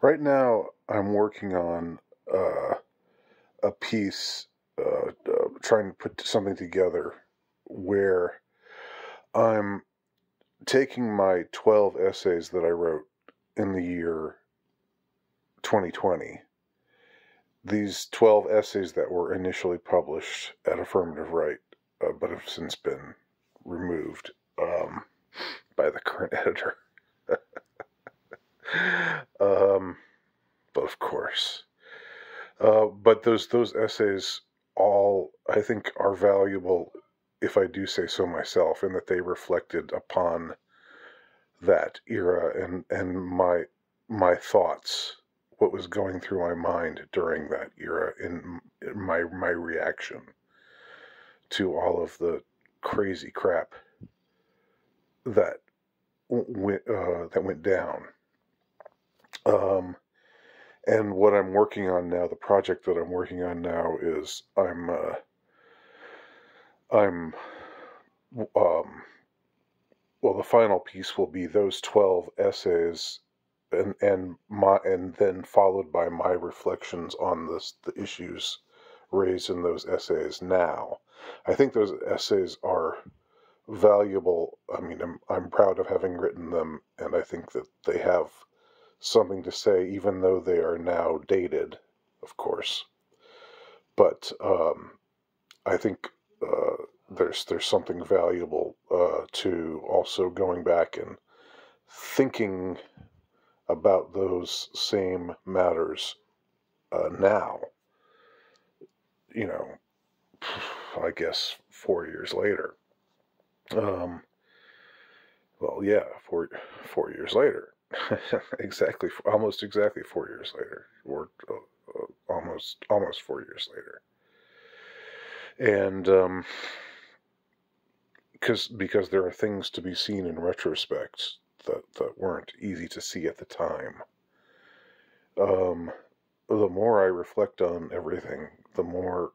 Right now, I'm working on a piece, trying to put something together where I'm taking my 12 essays that I wrote in the year 2020. These 12 essays that were initially published at Affirmative Right, but have since been removed by the current editor. But of course. But those essays all, I think, are valuable, if I do say so myself, in that they reflected upon that era and my thoughts, what was going through my mind during that era, in my reaction to all of the crazy crap that went down. And what I'm working on now, the project that I'm working on now, is well, the final piece will be those 12 essays, and then followed by my reflections on the issues raised in those essays now. I think those essays are valuable. I mean, I'm proud of having written them, and I think that they have something to say, even though they are now dated, of course. But I think there's something valuable to also going back and thinking about those same matters now. You know, I guess 4 years later. Well, yeah, four years later. Exactly, almost exactly 4 years later, or almost 4 years later. And because there are things to be seen in retrospect that weren't easy to see at the time. The more I reflect on everything, the more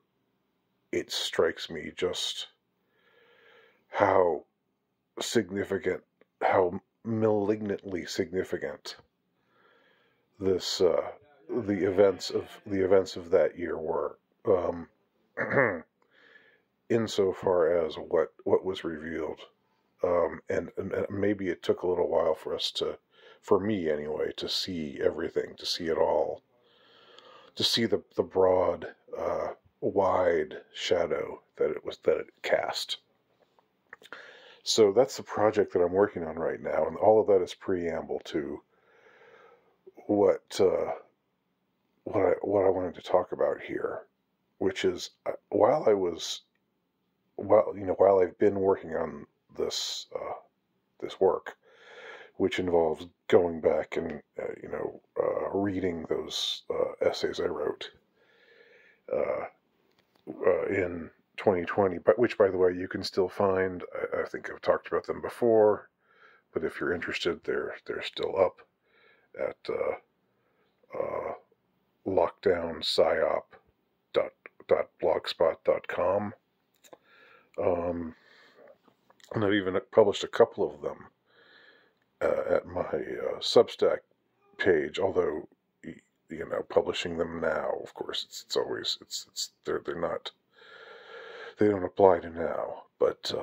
it strikes me just how significant, how malignantly significant this the events of that year were, insofar as what was revealed, and maybe it took a little while for me anyway, to see everything, to see it all, to see the broad, wide shadow that it cast. So that's the project that I'm working on right now, and all of that is preamble to what I wanted to talk about here, which is, while I've been working on this work, which involves going back and reading those essays I wrote in 2020, but which, by the way, you can still find. I think I've talked about them before, but if you're interested, they're still up at lockdownpsyop.blogspot.com. And I've even published a couple of them at my Substack page, although publishing them now, of course, it's always they're not, they don't apply to now, but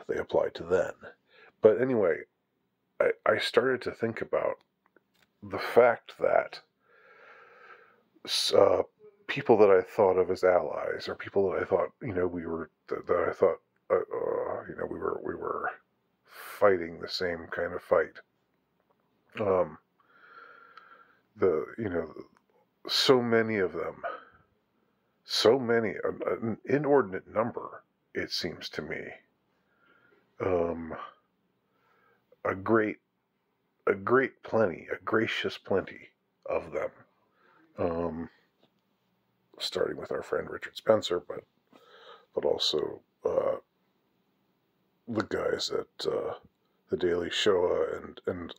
they apply to then. But anyway, I started to think about the fact that people that I thought of as allies, or people that I thought we were we were fighting the same kind of fight. So many of them, an inordinate number, it seems to me. A gracious plenty of them. Starting with our friend Richard Spencer, but also the guys at the Daily Shoah and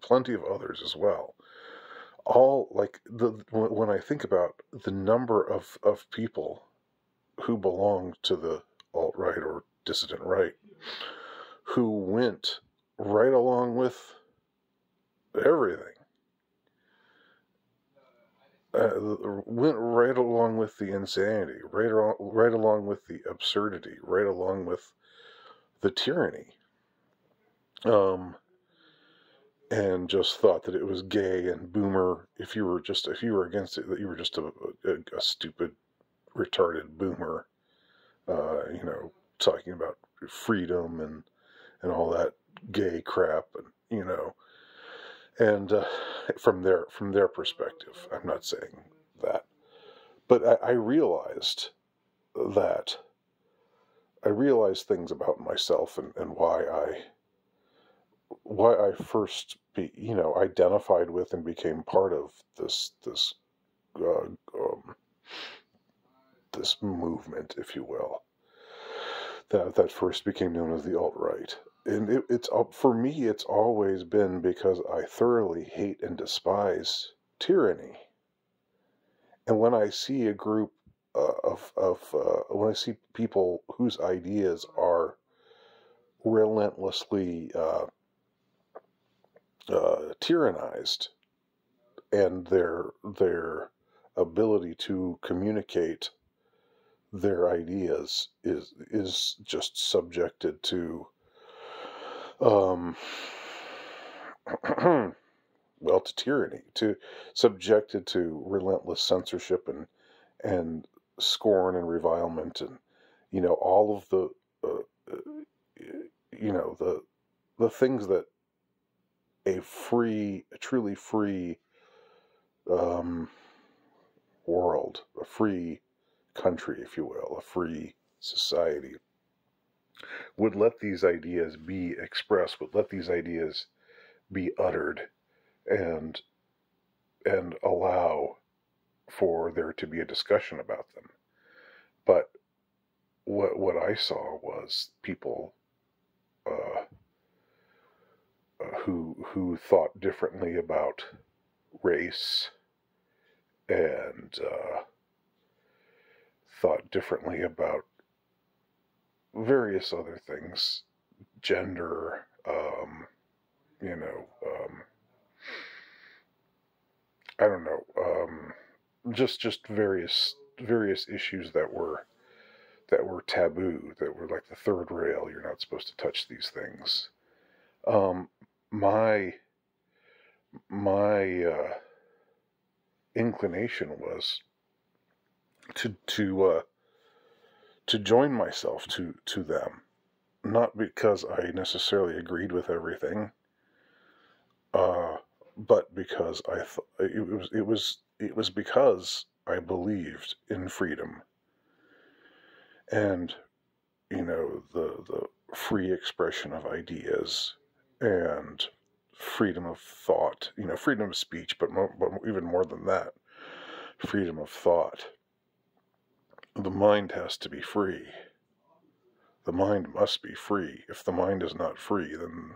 plenty of others as well. All, like, when I think about the number of people who belong to the alt-right or dissident right, who went right along with everything went right along with the insanity, right along with the absurdity, right along with the tyranny, and just thought that it was gay and boomer. If you were against it, that you were just a stupid, retarded boomer. Talking about freedom and all that gay crap, and from their perspective, I'm not saying that, but I realized that things about myself and why I first identified with and became part of uh, um, this movement, if you will, that first became known as the alt-right. And it's for me, it's always been because I thoroughly hate and despise tyranny. And when I see a group when I see people whose ideas are relentlessly tyrannized, and their ability to communicate their ideas is just subjected to to tyranny, subjected to relentless censorship and scorn and revilement, and all of the the things that a truly free world, a free country, if you will, a free society would let these ideas be expressed, would let these ideas be uttered, and allow for there to be a discussion about them. But what I saw was people who thought differently about race, and thought differently about various other things, gender, I don't know, just various issues that were taboo, that were like the third rail. You're not supposed to touch these things. My inclination was to join myself to them, not because I necessarily agreed with everything, but because it was because I believed in freedom, and the free expression of ideas, and freedom of thought, freedom of speech, but even more than that, freedom of thought. The mind has to be free. The mind must be free. If the mind is not free, then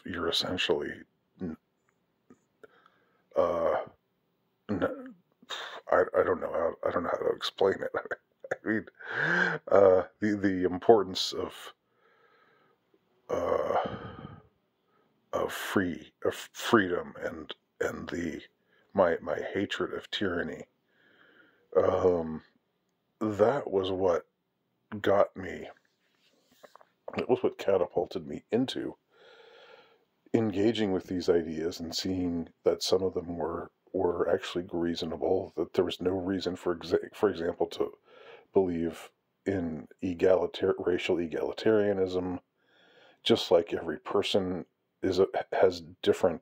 you're essentially I don't know how to explain it. I mean, the importance of freedom, and my hatred of tyranny. That was what got me. It was what catapulted me into engaging with these ideas and seeing that some of them were actually reasonable. That there was no reason, for example, to believe in racial egalitarianism. Just like every person has different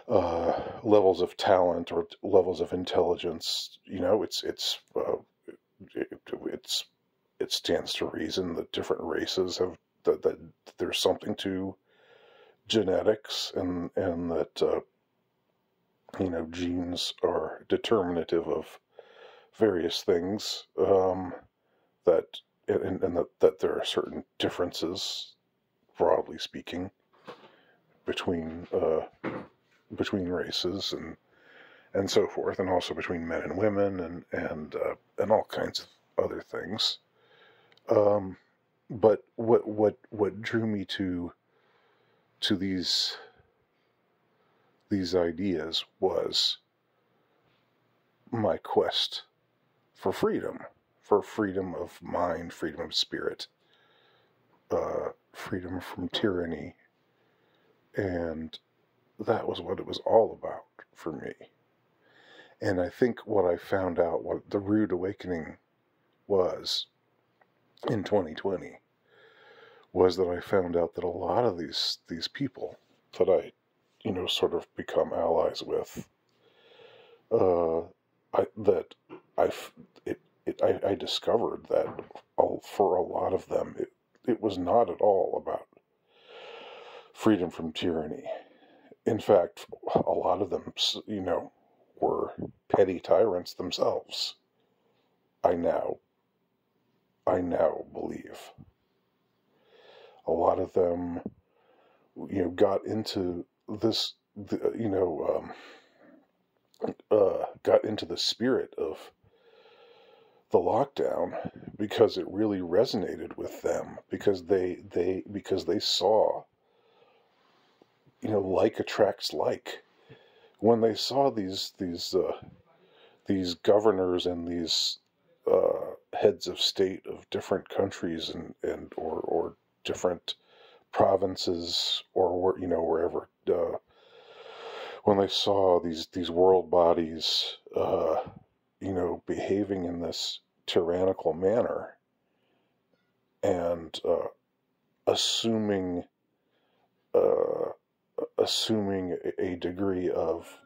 levels of talent or levels of intelligence. It stands to reason that different races have that there's something to genetics, and that genes are determinative of various things, that that there are certain differences, broadly speaking, between races, and so forth, and also between men and women, and all kinds of other things. But what drew me to these ideas was my quest for freedom of mind, freedom of spirit, freedom from tyranny, and that was what it was all about for me. And I think what I found out, what the rude awakening was in 2020, was that I found out that a lot of these people that I, sort of become allies with, I discovered that for a lot of them, it was not at all about freedom from tyranny. In fact, a lot of them, were petty tyrants themselves. I now believe. A lot of them, got into this, got into the spirit of the lockdown because it really resonated with them, because they saw, like attracts like. When they saw these governors and these heads of state of different countries or different provinces or wherever, when they saw these world bodies, behaving in this tyrannical manner and assuming a degree of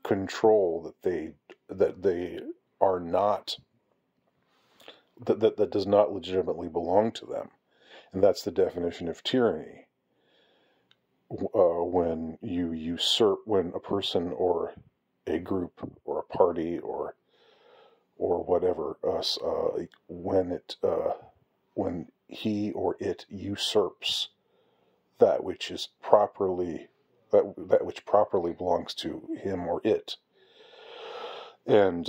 control that they are not, that does not legitimately belong to them. And that's the definition of tyranny. When you usurp, when a person or a group or a party or whatever, when he or it usurps that which is properly, that which properly belongs to him or it, and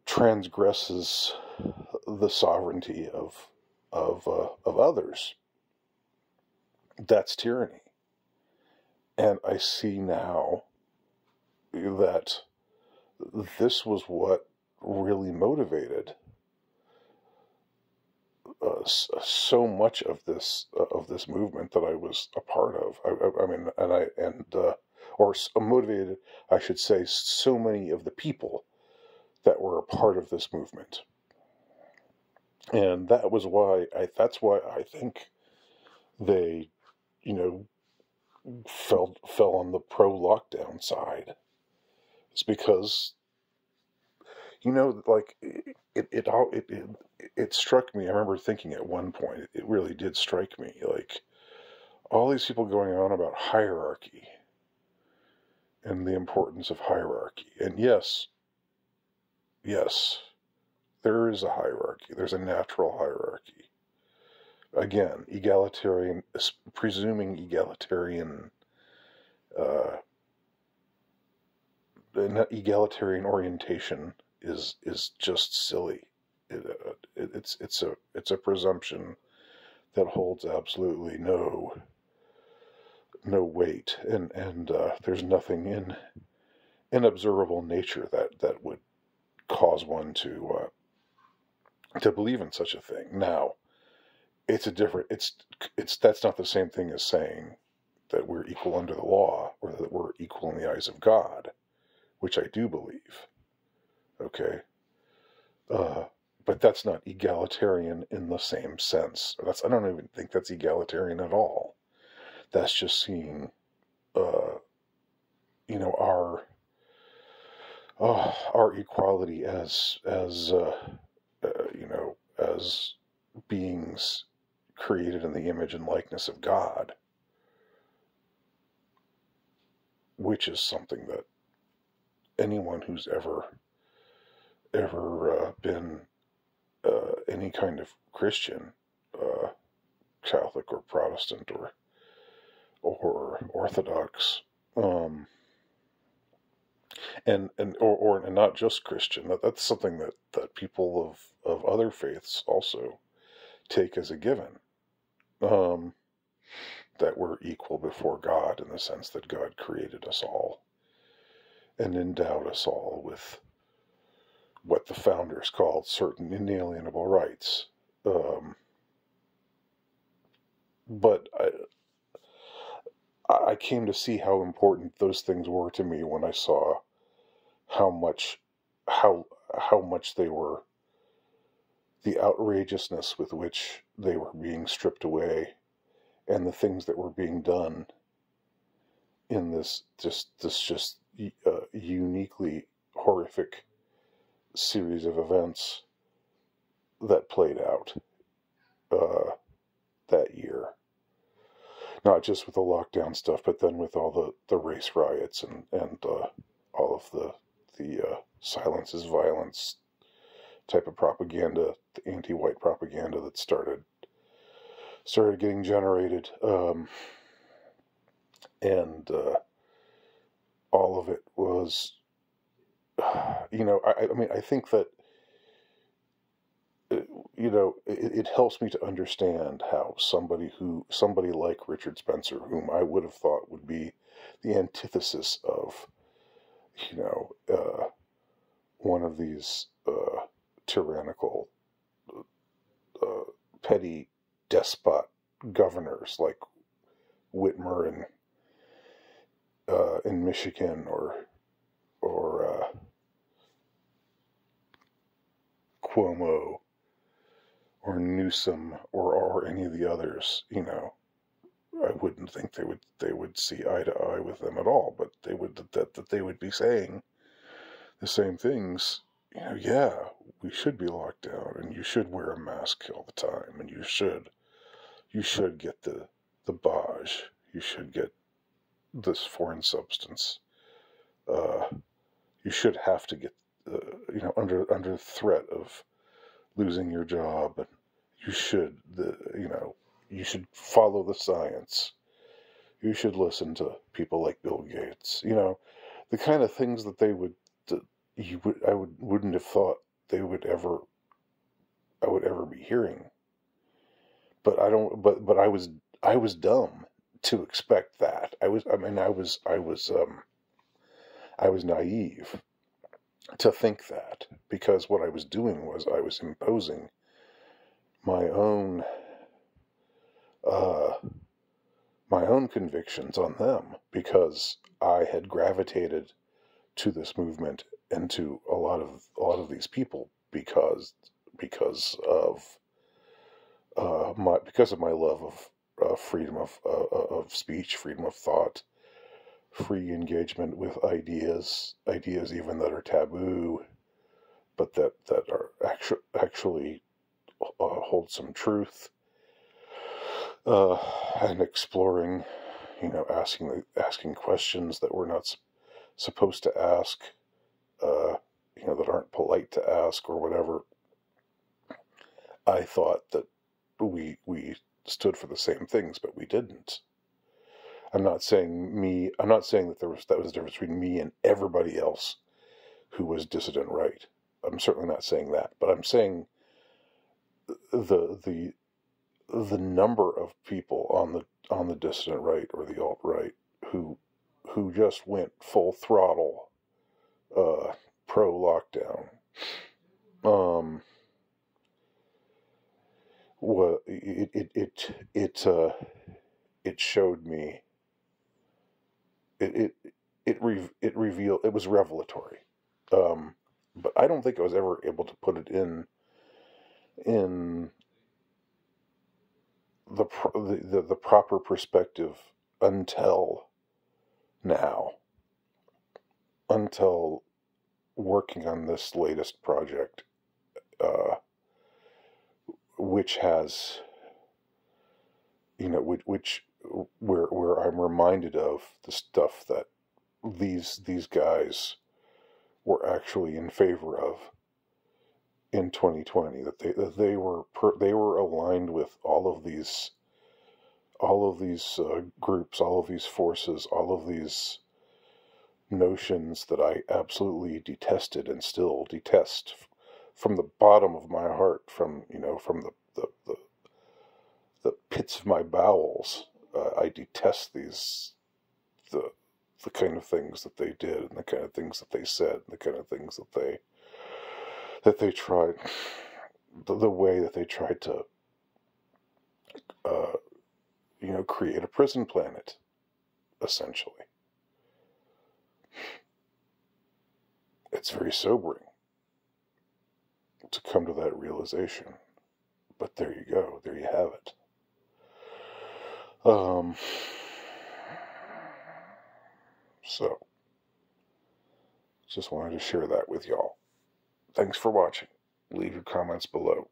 transgresses the sovereignty of others, that's tyranny. And I see now that this was what really motivated so much of this movement that I was a part of. Or motivated, I should say, so many of the people that were a part of this movement. And that's why I think they, fell on the pro-lockdown side. It's because, like, it struck me. I remember thinking at one point, it really did strike me, like, all these people going on about hierarchy and the importance of hierarchy. And yes, there is a hierarchy. There's a natural hierarchy. Again, presuming egalitarian orientation is just silly. It's a presumption that holds absolutely no weight, and there's nothing in observable nature that would cause one to believe in such a thing. Now, that's not the same thing as saying that we're equal under the law or that we're equal in the eyes of God, which I do believe. Okay, but that's not egalitarian in the same sense. I don't even think that's egalitarian at all. That's just seeing, our equality as beings created in the image and likeness of God, which is something that anyone who's ever been any kind of Christian, Catholic or Protestant or Orthodox, and not just Christian. That's something that people of other faiths also take as a given. um, that we're equal before God, in the sense that God created us all and endowed us all with what the founders called certain inalienable rights. But I came to see how important those things were to me when I saw how much how how much they were, the outrageousness with which they were being stripped away, and the things that were being done in this uniquely horrific series of events that played out uh, that year. Not just with the lockdown stuff, but then with all the race riots and all of the silence is violence type of propaganda, the anti-white propaganda that started getting generated, and all of it was, I mean, I think that it helps me to understand how somebody like Richard Spencer, whom I would have thought would be the antithesis of, one of these tyrannical, uh, petty despot governors like Whitmer in Michigan, or Cuomo or Newsom, or any of the others. I wouldn't think they would see eye to eye with them at all, but that they would be saying the same things. Yeah, we should be locked down, and you should wear a mask all the time, and you should get the Baj, you should get this foreign substance. Uh, you should have to get, under threat of losing your job, and you should follow the science. You should listen to people like Bill Gates. The kind of things that wouldn't have thought I would ever be hearing. But I don't. But I was dumb to expect that. I was naive to think that, because what I was doing was I was imposing my own uh, convictions on them, because I had gravitated to this movement and to a lot of these people because of my love of freedom of speech, freedom of thought, free engagement with ideas even that are taboo, but that are actually hold some truth, and exploring, asking questions that we're not supposed to ask, that aren't polite to ask or whatever. I thought that we stood for the same things, but we didn't. I'm not saying that that was the difference between me and everybody else who was dissident right. I'm certainly not saying that, but I'm saying the number of people on the dissident right or the alt right who just went full throttle, pro lockdown. What it showed me, it revealed, it was revelatory, but I don't think I was ever able to put it in the proper perspective until now, until working on this latest project, which has, where I'm reminded of the stuff that these guys were actually in favor of in 2020, that they were aligned with all of these groups, all of these forces, all of these notions that I absolutely detested and still detest from the bottom of my heart, from the pits pits of my bowels. I detest the kind of things that they did, and the kind of things that they said, and the kind of things that they tried, the way that they tried to, create a prison planet, essentially. It's very sobering to come to that realization. But there you go. There you have it. So, just wanted to share that with y'all. Thanks for watching. Leave your comments below.